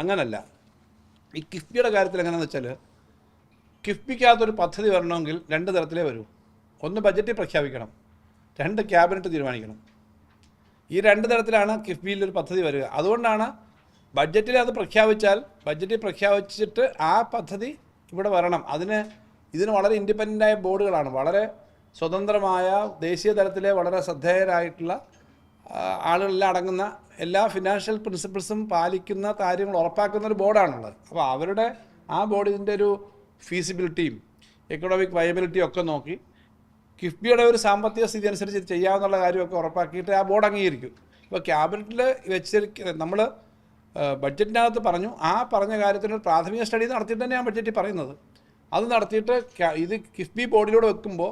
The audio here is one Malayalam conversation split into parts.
അങ്ങനല്ല. ഈ കിഫ്ബിയുടെ കാര്യത്തിൽ എങ്ങനെയാണെന്ന് വെച്ചാൽ, കിഫ്ബിക്കകത്തൊരു പദ്ധതി വരണമെങ്കിൽ 2 തരത്തിലേ വരൂ. ഒന്ന് ബഡ്ജറ്റിൽ പ്രഖ്യാപിക്കണം, 2 ക്യാബിനറ്റ് തീരുമാനിക്കണം. ഈ 2 തരത്തിലാണ് കിഫ്ബിയിലൊരു പദ്ധതി വരിക. അതുകൊണ്ടാണ് ബഡ്ജറ്റിൽ അത് ബഡ്ജറ്റിൽ പ്രഖ്യാപിച്ചിട്ട് ആ പദ്ധതി ഇവിടെ വരണം. ഇതിന് വളരെ ഇൻഡിപെൻഡൻ്റായ ബോർഡുകളാണ്, വളരെ സ്വതന്ത്രമായ ദേശീയ തലത്തിലെ വളരെ ശ്രദ്ധേയരായിട്ടുള്ള ആളുകളെല്ലാം അടങ്ങുന്ന എല്ലാ ഫിനാൻഷ്യൽ പ്രിൻസിപ്പിൾസും പാലിക്കുന്ന കാര്യങ്ങൾ ഉറപ്പാക്കുന്ന ഒരു ബോർഡാണുള്ളത്. അപ്പോൾ അവരുടെ ആ ബോർഡ് ഇതിൻ്റെ ഒരു ഫീസിബിലിറ്റിയും എക്കണോമിക് വയബിലിറ്റിയും ഒക്കെ നോക്കി കിഫ്ബിയുടെ ഒരു സാമ്പത്തിക സ്ഥിതി അനുസരിച്ച് ചെയ്യാവുന്ന കാര്യമൊക്കെ ഉറപ്പാക്കിയിട്ട് ആ ബോർഡ് അംഗീകരിക്കും. ഇപ്പോൾ ക്യാബിനറ്റിൽ നമ്മൾ ബഡ്ജറ്റിനകത്ത് പറഞ്ഞു, ആ പറഞ്ഞ കാര്യത്തിനൊരു പ്രാഥമിക സ്റ്റഡി നടത്തിയിട്ട് തന്നെയാണ് ബഡ്ജറ്റിൽ പറയുന്നത്. അത് നടത്തിയിട്ട് ഇത് കിഫ്ബി ബോർഡിലൂടെ വെക്കുമ്പോൾ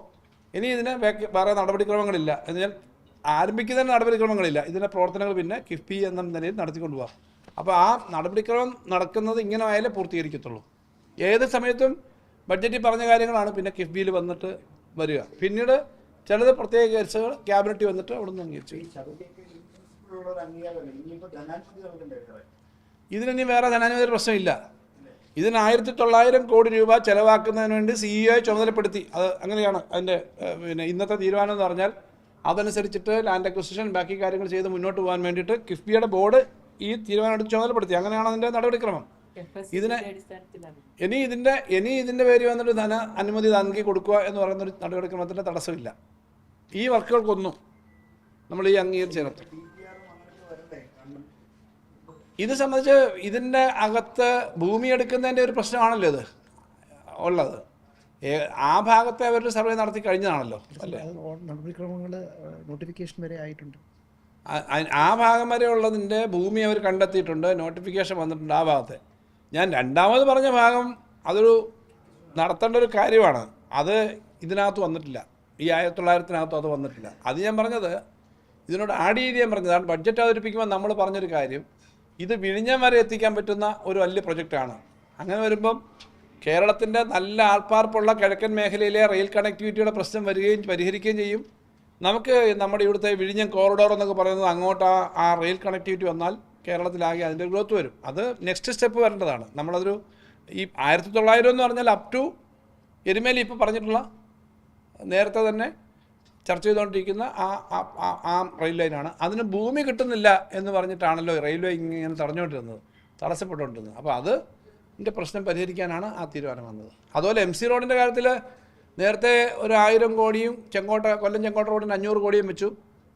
ഇനി ഇതിന് വേറെ നടപടിക്രമങ്ങളില്ല, എന്നാൽ ആരംഭിക്കുന്ന നടപടിക്രമങ്ങളില്ല, ഇതിൻ്റെ പ്രവർത്തനങ്ങൾ പിന്നെ കിഫ്ബി എന്ന നിലയിൽ നടത്തിക്കൊണ്ടു പോകാം. അപ്പോൾ ആ നടപടിക്രമം നടക്കുന്നത് ഇങ്ങനെ ആയാലേ പൂർത്തീകരിക്കത്തുള്ളൂ. ഏത് സമയത്തും ബഡ്ജറ്റിൽ പറഞ്ഞ കാര്യങ്ങളാണ് പിന്നെ കിഫ്ബിയിൽ വന്നിട്ട് വരിക. പിന്നീട് ചിലത് പ്രത്യേക കേസുകൾ ക്യാബിനറ്റിൽ വന്നിട്ട് അവിടെ നിന്ന് അംഗീകരിച്ചു. ഇതിനി വേറെ ധനാനുമതി പ്രശ്നമില്ല. ഇതിന് 1900 കോടി രൂപ ചെലവാക്കുന്നതിന് വേണ്ടി CEO ചുമതലപ്പെടുത്തി. അത് അങ്ങനെയാണ് അതിൻ്റെ ഇന്നത്തെ തീരുമാനം എന്ന് പറഞ്ഞാൽ. അതനുസരിച്ചിട്ട് ലാൻഡ് അക്വിസിഷൻ ബാക്കി കാര്യങ്ങൾ ചെയ്ത് മുന്നോട്ട് പോകാൻ വേണ്ടിയിട്ട് കിഫ്ബിയുടെ ബോർഡ് ഈ തീരുമാനം എടുത്ത് ചുമതലപ്പെടുത്തി. അങ്ങനെയാണ് അതിൻ്റെ നടപടിക്രമം. ഇനി ഇതിൻ്റെ പേര് വന്നിട്ട് അനുമതി നൽകി കൊടുക്കുക എന്ന് പറയുന്നൊരു നടപടിക്രമത്തിൻ്റെ തടസ്സമില്ല. ഈ വർക്കുകൾക്കൊന്നും നമ്മൾ ഈ അംഗീകരിച്ചതിനകത്ത് ഇത് സംബന്ധിച്ച് ഇതിൻ്റെ അകത്ത് ഭൂമി എടുക്കുന്നതിൻ്റെ ഒരു പ്രശ്നമാണല്ലോ ഇത് ഉള്ളത്. ആ ഭാഗത്തെ അവരൊരു സർവേ നടത്തി കഴിഞ്ഞതാണല്ലോ അല്ലേ. നടപടിക്രമങ്ങൾ നോട്ടിഫിക്കേഷൻ വരെ ആയിട്ടുണ്ട്. ആ ഭാഗം വരെ ഉള്ളതിൻ്റെ ഭൂമി അവർ കണ്ടെത്തിയിട്ടുണ്ട്, നോട്ടിഫിക്കേഷൻ വന്നിട്ടുണ്ട് ആ ഭാഗത്തെ. ഞാൻ രണ്ടാമത് പറഞ്ഞ ഭാഗം അതൊരു നടത്തേണ്ട ഒരു കാര്യമാണ്. അത് ഇതിനകത്ത് വന്നിട്ടില്ല, ഈ 1900-നകത്തും അത് വന്നിട്ടില്ല. അത് ഞാൻ പറഞ്ഞത് ഇതിനോട് ആഡ് ചെയ്ത് ഞാൻ പറഞ്ഞതാണ്. ബഡ്ജറ്റ് അവതരിപ്പിക്കുമ്പോൾ നമ്മൾ പറഞ്ഞൊരു കാര്യം, ഇത് വിഴിഞ്ഞം വരെ എത്തിക്കാൻ പറ്റുന്ന ഒരു വലിയ പ്രൊജക്റ്റാണ്. അങ്ങനെ വരുമ്പം കേരളത്തിൻ്റെ നല്ല ആൾപ്പാർപ്പുള്ള കിഴക്കൻ മേഖലയിലെ റെയിൽ കണക്ടിവിറ്റിയുടെ പ്രശ്നം പരിഹരിക്കുകയും ചെയ്യും. നമുക്ക് നമ്മുടെ ഇവിടുത്തെ വിഴിഞ്ഞം കോറിഡോർ എന്നൊക്കെ പറയുന്നത് അങ്ങോട്ട് ആ റെയിൽ കണക്ടിവിറ്റി വന്നാൽ കേരളത്തിലാകെ അതിൻ്റെ ഗ്രോത്ത് വരും. അത് നെക്സ്റ്റ് സ്റ്റെപ്പ് വരേണ്ടതാണ്. നമ്മളതൊരു ഈ 1900 എന്ന് പറഞ്ഞാൽ അപ് ടു എരുമേലി ഇപ്പോൾ പറഞ്ഞിട്ടുള്ള നേരത്തെ തന്നെ ചർച്ച ചെയ്തുകൊണ്ടിരിക്കുന്ന ആ റെയിൽ ലൈനാണ്. അതിന് ഭൂമി കിട്ടുന്നില്ല എന്ന് പറഞ്ഞിട്ടാണല്ലോ റെയിൽവേ ഇങ്ങനെ തടസ്സപ്പെട്ടുകൊണ്ടിരുന്നത്. അപ്പോൾ അതിൻ്റെ പ്രശ്നം പരിഹരിക്കാനാണ് ആ തീരുമാനം വന്നത്. അതുപോലെ MC റോഡിൻ്റെ കാര്യത്തിൽ നേരത്തെ ഒരു 1000 കോടിയും കൊല്ലം ചെങ്കോട്ട റോഡിന് 500 കോടിയും വെച്ചു.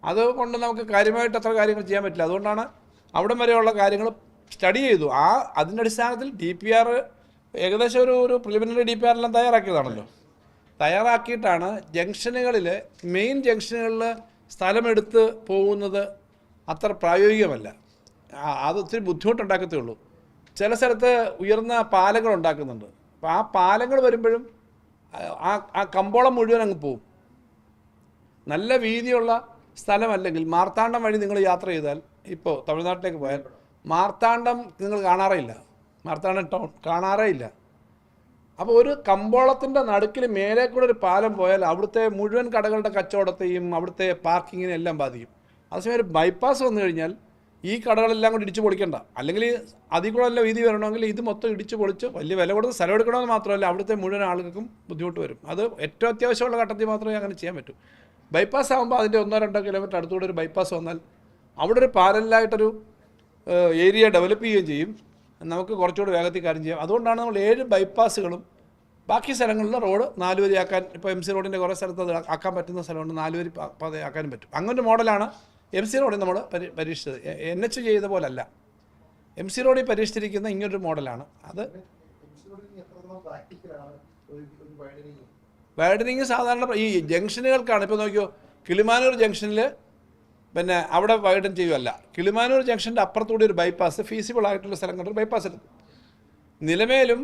അതുകൊണ്ട് നമുക്ക് കാര്യമായിട്ട് അത്ര കാര്യങ്ങൾ ചെയ്യാൻ പറ്റില്ല. അതുകൊണ്ടാണ് അവിടം വരെയുള്ള കാര്യങ്ങൾ സ്റ്റഡി ചെയ്തു. അതിൻ്റെ അടിസ്ഥാനത്തിൽ DPR ഏകദേശം ഒരു പ്രിലിമിനറി DPR എല്ലാം തയ്യാറാക്കിയതാണല്ലോ. തയ്യാറാക്കിയിട്ടാണ് ജംഗ്ഷനുകളിൽ മെയിൻ ജംഗ്ഷനുകളിൽ സ്ഥലമെടുത്ത് പോകുന്നത് അത്ര പ്രായോഗികമല്ല. അത് ഒത്തിരി ബുദ്ധിമുട്ടുണ്ടാക്കത്തേ ഉള്ളൂ. ചില സ്ഥലത്ത് ഉയർന്ന പാലങ്ങൾ ഉണ്ടാക്കുന്നുണ്ട്. അപ്പോൾ ആ പാലങ്ങൾ വരുമ്പോഴും ആ കമ്പോളം മുഴുവൻ അങ്ങ് പോവും. നല്ല വീതിയുള്ള സ്ഥലമല്ലെങ്കിൽ മാർത്താണ്ഡം വഴി നിങ്ങൾ യാത്ര ചെയ്താൽ, ഇപ്പോൾ തമിഴ്നാട്ടിലേക്ക് പോയാൽ മാർത്താണ്ഡം നിങ്ങൾ കാണാറേയില്ല, മാർത്താണ്ഡം ടൗൺ കാണാറേയില്ല. അപ്പോൾ ഒരു കമ്പോളത്തിൻ്റെ നടുക്കിൽ മേലെ കൂടെ ഒരു പാലം പോയാൽ അവിടുത്തെ മുഴുവൻ കടകളുടെ കച്ചവടത്തെയും അവിടുത്തെ പാർക്കിങ്ങിനെ എല്ലാം ബാധിക്കും. അതേസമയം ഒരു ബൈപ്പാസ് വന്നു കഴിഞ്ഞാൽ ഈ കടകളെല്ലാം കൂടി ഇടിച്ചു പൊളിക്കണ്ട. അല്ലെങ്കിൽ അതിൽ കൂടെ നല്ല വീതി വരണമെങ്കിൽ ഇത് മൊത്തം ഇടിച്ചു പൊളിച്ച് വലിയ വില കൊടുത്ത് സ്ഥലം എടുക്കണമെന്ന് മാത്രമല്ല അവിടുത്തെ മുഴുവൻ ആളുകൾക്കും ബുദ്ധിമുട്ട് വരും. അത് ഏറ്റവും അത്യാവശ്യമുള്ള ഘട്ടത്തിൽ മാത്രമേ അങ്ങനെ ചെയ്യാൻ പറ്റൂ. ബൈപ്പാസ് ആകുമ്പോൾ അതിൻ്റെ 1-2 കിലോമീറ്റർ അടുത്തുകൂടെ ഒരു ബൈപ്പാസ് വന്നാൽ അവിടെ ഒരു പാരലായിട്ടൊരു ഏരിയ ഡെവലപ്പ് ചെയ്യുകയും ചെയ്യും. നമുക്ക് കുറച്ചുകൂടി വേഗത്തിൽ കാര്യം ചെയ്യാം. അതുകൊണ്ടാണ് നമ്മൾ 7 ബൈപ്പാസുകളും ബാക്കി സ്ഥലങ്ങളിൽ റോഡ് 4 വരി ആക്കാൻ, ഇപ്പോൾ MC റോഡിൻ്റെ കുറേ സ്ഥലത്ത് അത് ആക്കാൻ പറ്റുന്ന സ്ഥലമുണ്ട്, 4 വരി പാത ആക്കാനും പറ്റും. അങ്ങനൊരു മോഡലാണ് MC റോഡിൽ നമ്മൾ പരീക്ഷിച്ചത്. NH ചെയ്ത പോലല്ല, MC റോഡിൽ പരീക്ഷിച്ചിരിക്കുന്ന ഇങ്ങനൊരു മോഡലാണ്. അത് വൈഡനിങ് സാധാരണ ഈ ജംഗ്ഷനുകൾക്കാണ്. ഇപ്പോൾ നോക്കിയോ, കിളിമാനൂർ ജംഗ്ഷനിൽ പിന്നെ അവിടെ വൈഡൻ ചെയ്യുമല്ല, കിളിമാനൂർ ജംഗ്ഷൻ്റെ അപ്പുറത്തൂടെ ഒരു ബൈപ്പാസ് ഫീസിബിൾ ആയിട്ടുള്ള സ്ഥലം കണ്ടൊരു ബൈപ്പാസ് എടുക്കും. നിലമേലും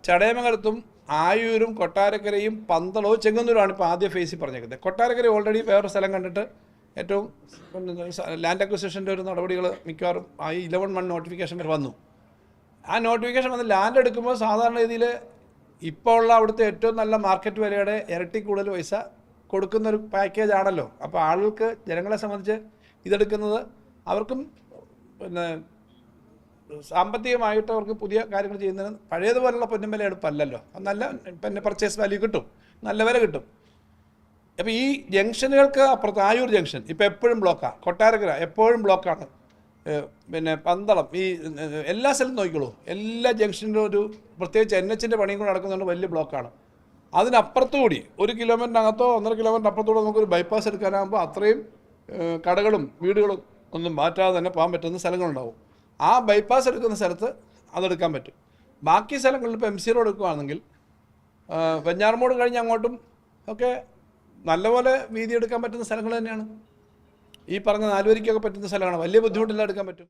ചടയമംഗലത്തും ആയൂരും കൊട്ടാരക്കരയും പന്തളവും ചെങ്ങന്നൂരാണ് ഇപ്പോൾ ആദ്യ ഫേസിൽ പറഞ്ഞേക്കുന്നത്. കൊട്ടാരക്കര ഓൾറെഡി വേറൊരു സ്ഥലം കണ്ടിട്ട് ഏറ്റവും ലാൻഡ് അക്വിസിഷൻ്റെ ഒരു നടപടികൾ മിക്കവാറും 11-1 നോട്ടിഫിക്കേഷൻ വരെ വന്നു. ആ നോട്ടിഫിക്കേഷൻ വന്ന് ലാൻഡ് എടുക്കുമ്പോൾ സാധാരണ രീതിയിൽ ഇപ്പോൾ ഉള്ള അവിടുത്തെ ഏറ്റവും നല്ല മാർക്കറ്റ് വിലയുടെ ഇരട്ടി കൂടുതൽ പൈസ കൊടുക്കുന്നൊരു പാക്കേജ് ആണല്ലോ. അപ്പോൾ ആളുകൾക്ക്, ജനങ്ങളെ സംബന്ധിച്ച് ഇതെടുക്കുന്നത് അവർക്കും പിന്നെ സാമ്പത്തികമായിട്ട് അവർക്ക് പുതിയ കാര്യങ്ങൾ ചെയ്യുന്നതിന് പഴയതുപോലുള്ള പൊന്നും വില എടുപ്പല്ലല്ലോ. നല്ല പിന്നെ പർച്ചേസ് വാല്യൂ കിട്ടും, നല്ല വില കിട്ടും. അപ്പോൾ ഈ ജംഗ്ഷനുകൾക്ക് അപ്പുറത്ത് ആയൂർ ജംഗ്ഷൻ ഇപ്പോൾ എപ്പോഴും ബ്ലോക്കാണ്, കൊട്ടാരക്കര എപ്പോഴും ബ്ലോക്കാണ്, പിന്നെ പന്തളം, ഈ എല്ലാ സ്ഥലത്തും നോക്കിക്കോളൂ, എല്ലാ ജംഗ്ഷനിലും ഒരു പ്രത്യേകിച്ച് NH-ൻ്റെ പണിയും കൂടെ നടക്കുന്നുണ്ട്, വലിയ ബ്ലോക്കാണ്. അതിനപ്പുറത്തുകൂടി 1 കിലോമീറ്ററിനകത്തോ 1.5 കിലോമീറ്റർ അപ്പുറത്തൂടെ നമുക്കൊരു ബൈപ്പാസ് എടുക്കാനാകുമ്പോൾ അത്രയും കടകളും വീടുകളും ഒന്നും മാറ്റാതെ തന്നെ പോകാൻ പറ്റുന്ന സ്ഥലങ്ങളുണ്ടാവും. ആ ബൈപ്പാസ് എടുക്കുന്ന സ്ഥലത്ത് അതെടുക്കാൻ പറ്റും. ബാക്കി സ്ഥലങ്ങളിൽ ഇപ്പോൾ MC റോഡ് എടുക്കുകയാണെങ്കിൽ വെഞ്ഞാറമൂട് കഴിഞ്ഞ് അങ്ങോട്ടും ഒക്കെ നല്ലപോലെ വീതി എടുക്കാൻ പറ്റുന്ന സ്ഥലങ്ങൾ തന്നെയാണ്. ഈ പറഞ്ഞ 4 വരിക്കൊക്കെ പറ്റുന്ന സ്ഥലമാണ്, വലിയ ബുദ്ധിമുട്ടില്ല എടുക്കാൻ പറ്റും.